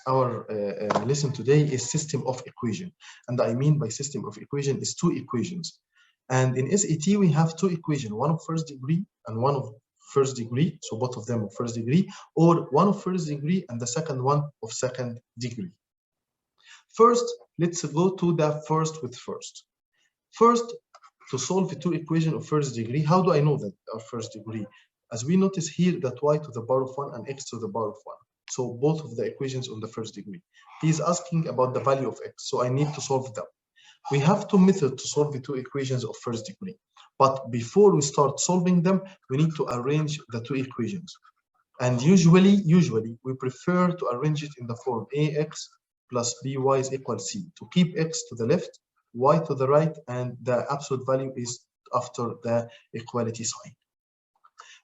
Our lesson today is system of equation, and I mean by system of equation is two equations. And in SAT we have two equations, one of first degree and one of first degree, so both of them of first degree, or one of first degree and the second one of second degree. First, let's go to the first with first. First, to solve two equations of first degree, how do I know that are first degree? As we notice here that y to the power of 1 and x to the power of 1. So both of the equations on the first degree. He is asking about the value of x, so I need to solve them. We have two methods to solve the two equations of first degree. But before we start solving them, we need to arrange the two equations. And usually we prefer to arrange it in the form ax plus by is equal c, to keep x to the left, y to the right, and the absolute value is after the equality sign.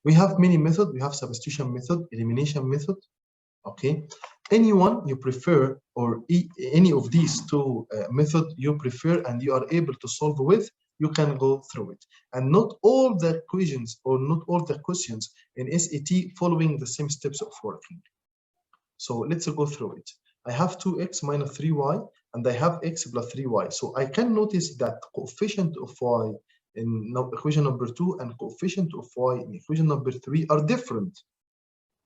We have many methods. We have substitution method, elimination method. Okay, anyone you prefer, or any of these two methods you prefer and you are able to solve with, you can go through it. And not all the equations or not all the questions in SAT following the same steps of working. So let's go through it. I have 2x minus 3y and I have x plus 3y. So I can notice that coefficient of y in equation number 2 and coefficient of y in equation number 3 are different.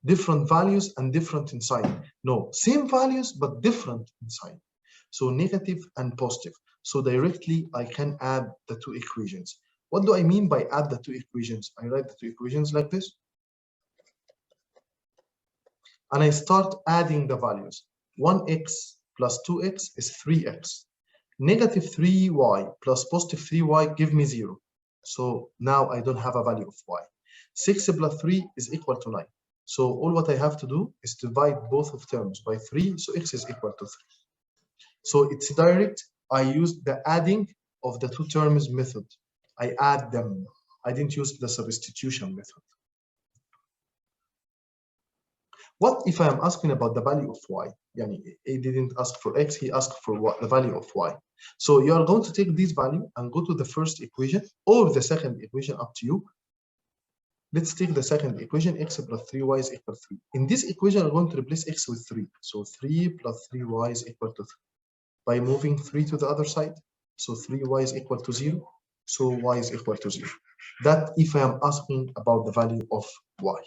Different values and different in sign. No, same values but different in sign. So negative and positive. So directly I can add the two equations. What do I mean by add the two equations? I write the two equations like this. And I start adding the values. 1x plus 2x is 3x. Negative 3y plus positive 3y give me 0. So now I don't have a value of y. 6 plus 3 is equal to 9. So all what I have to do is divide both of terms by 3, so x is equal to 3. So it's direct. I used the adding of the two terms method. I add them. I didn't use the substitution method. What if I am asking about the value of y? Yani, he didn't ask for x, he asked for what, the value of y. So you are going to take this value and go to the first equation or the second equation, up to you. Let's take the second equation, x plus 3y is equal to 3. In this equation, I'm going to replace x with 3. So 3 plus 3y is equal to 3. By moving 3 to the other side, so 3y is equal to 0. So y is equal to 0. That if I am asking about the value of y.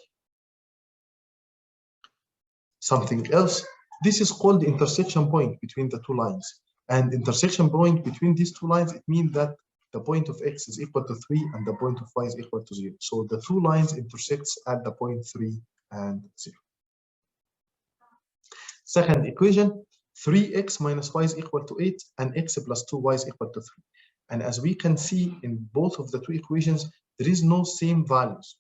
Something else, this is called the intersection point between the two lines. And intersection point between these two lines, it means that the point of x is equal to 3 and the point of y is equal to 0. So the two lines intersects at the point 3 and 0. Second equation, 3x minus y is equal to 8 and x plus 2y is equal to 3. And as we can see in both of the two equations, there is no same values.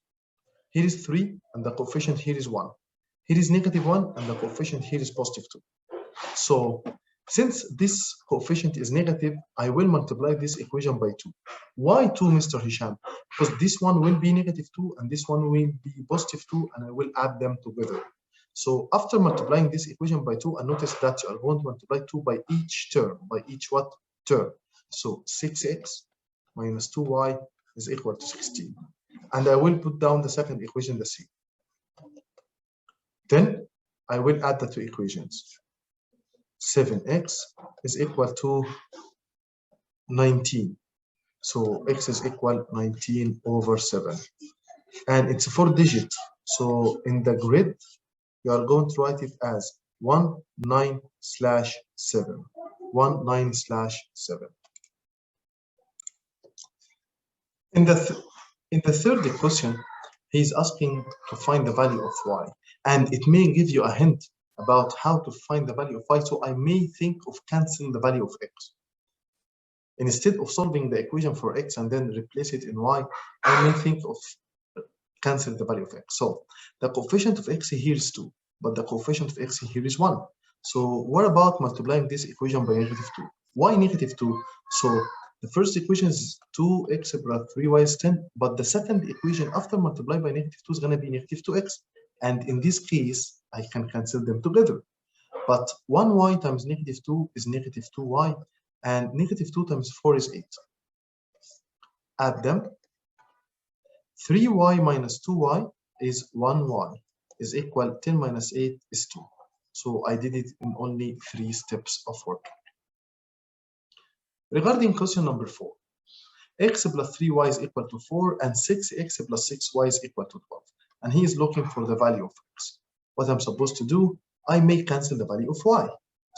Here is 3 and the coefficient here is 1. Here is negative 1 and the coefficient here is positive 2. So since this coefficient is negative, I will multiply this equation by 2. Why 2, Mr. Hisham? Because this one will be negative 2 and this one will be positive 2, and I will add them together. So after multiplying this equation by 2, and notice that you are going to multiply 2 by each term, by each what term. So 6x minus 2y is equal to 16. And I will put down the second equation the same. Then I will add the two equations. 7x is equal to 19. So x is equal 19 over 7. And it's 4 digits. So in the grid, you are going to write it as 19/7. 19/7. In the third question, he's asking to find the value of y. And it may give you a hint about how to find the value of y. So I may think of canceling the value of x. Instead of solving the equation for x and then replace it in y, I may think of cancel the value of x. So the coefficient of x here is 2, but the coefficient of x here is 1. So what about multiplying this equation by negative 2? Why negative 2? So the first equation is 2x plus 3y is 10, but the second equation after multiplying by negative 2 is going to be negative 2x. And in this case, I can cancel them together. But 1y times negative 2 is negative 2y, and negative 2 times 4 is 8. Add them. 3y minus 2y is 1y, is equal 10 minus 8 is 2. So I did it in only 3 steps of work. Regarding question number 4, x plus 3y is equal to 4 and 6x plus 6y is equal to 12. And he is looking for the value of x. What I'm supposed to do, I may cancel the value of y.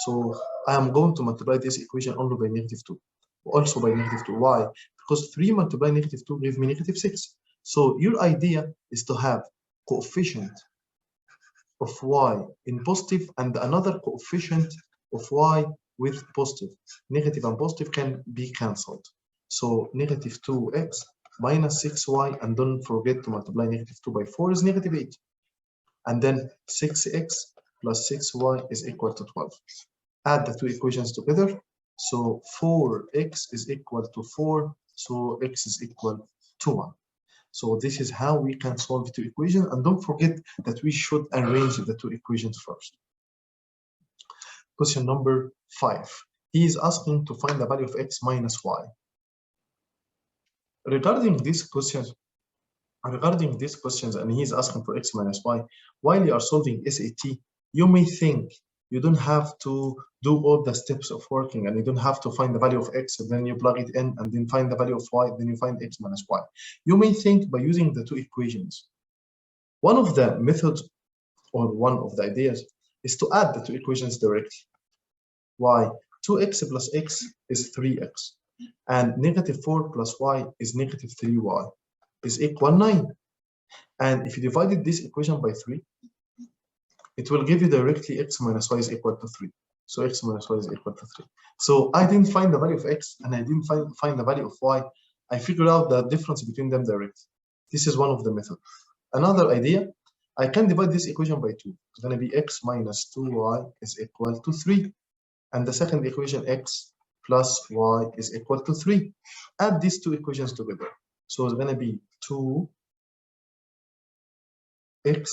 So I am going to multiply this equation only by -2, also by -2. Why? Because 3 multiplied -2 gives me -6. So your idea is to have coefficient of y in positive and another coefficient of y with positive. Negative and positive can be cancelled. So -2x minus 6y, and don't forget to multiply -2 by 4 is -8. And then 6x plus 6y is equal to 12. Add the 2 equations together. So 4x is equal to 4, so x is equal to 1. So this is how we can solve 2 equations. And don't forget that we should arrange the 2 equations first. Question number 5. He is asking to find the value of x minus y. Regarding these questions, and he is asking for x minus y, while you are solving SAT, you may think you don't have to do all the steps of working, and you don't have to find the value of x, and then you plug it in, and then find the value of y, then you find x minus y. You may think by using the 2 equations. One of the methods, or one of the ideas, is to add the 2 equations directly. Why? 2x plus x is 3x, and -4 plus y is -3y is equal 9. And if you divided this equation by 3, it will give you directly x minus y is equal to 3. So x minus y is equal to 3. So I didn't find the value of x and I didn't find the value of y. I figured out the difference between them directly. This is one of the methods. Another idea, I can divide this equation by 2. It's going to be x minus 2y is equal to 3. And the second equation, x plus y is equal to 3. Add these 2 equations together. So it's going to be 2x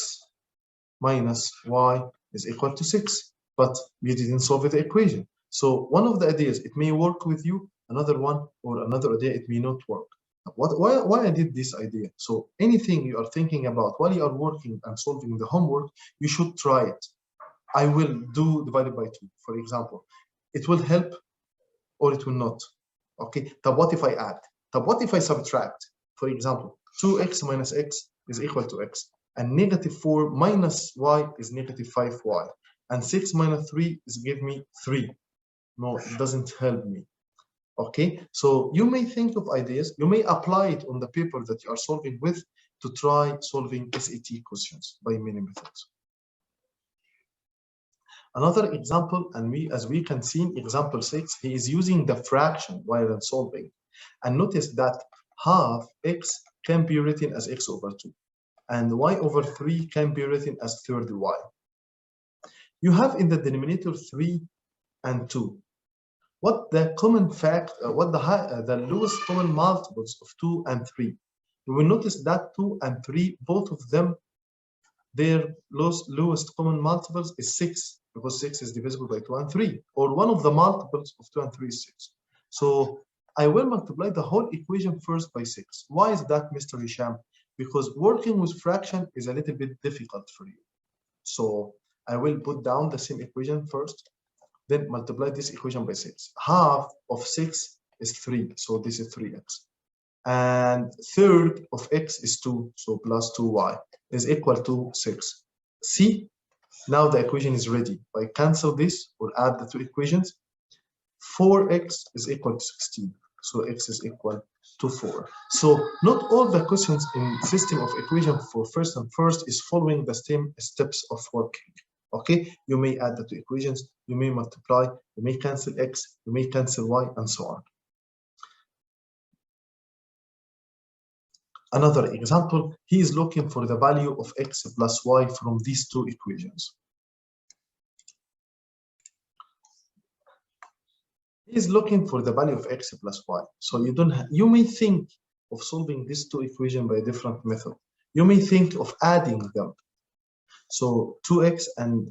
minus y is equal to 6. But we didn't solve the equation. So one of the ideas, it may work with you. Another one or another idea, it may not work. Why I did this idea? So anything you are thinking about while you are working and solving the homework, you should try it. I will do divided by 2, for example. It will help or it will not. Okay, but what if I add? But what if I subtract? For example, 2x minus x is equal to x, and -4 minus y is -5y, and 6 minus 3 is give me 3. No, it doesn't help me. Okay, so you may think of ideas, you may apply it on the paper that you are solving with to try solving SAT questions by many methods. Another example, and as we can see in example 6, he is using the fraction while solving. And notice that half x can be written as x over 2, and y over 3 can be written as third y. You have in the denominator 3 and 2. What the common fact, what the lowest common multiples of 2 and 3? You will notice that 2 and 3, both of them, their lowest common multiples is 6, because 6 is divisible by 2 and 3, or one of the multiples of 2 and 3 is 6. So I will multiply the whole equation first by 6. Why is that, Mr. Hisham? Because working with fraction is a little bit difficult for you. So I will put down the same equation first, then multiply this equation by 6. Half of 6 is 3, so this is 3x. And third of x is 2, so plus 2y is equal to 6. See, now the equation is ready. I cancel this or add the 2 equations. 4x is equal to 16, so x is equal to 4. So not all the questions in system of equation for first and first is following the same steps of working. Okay, you may add the 2 equations, you may multiply, you may cancel x, you may cancel y, and so on. Another example, he is looking for the value of x plus y from these 2 equations. He is looking for the value of x plus y. So you may think of solving these 2 equations by a different method. You may think of adding them. So 2x and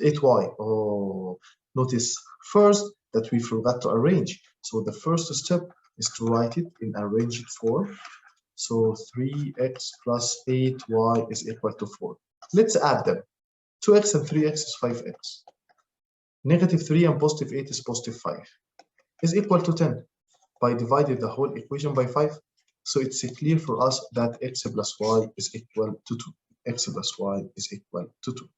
8y. Oh, notice first that we forgot to arrange. So the first step is to write it in arranged form. So 3x plus 8y is equal to 4. Let's add them. 2x and 3x is 5x. Negative 3 and positive 8 is positive 5. Is equal to 10. By dividing the whole equation by 5, so it's clear for us that x plus y is equal to 2. X plus y is equal to 2.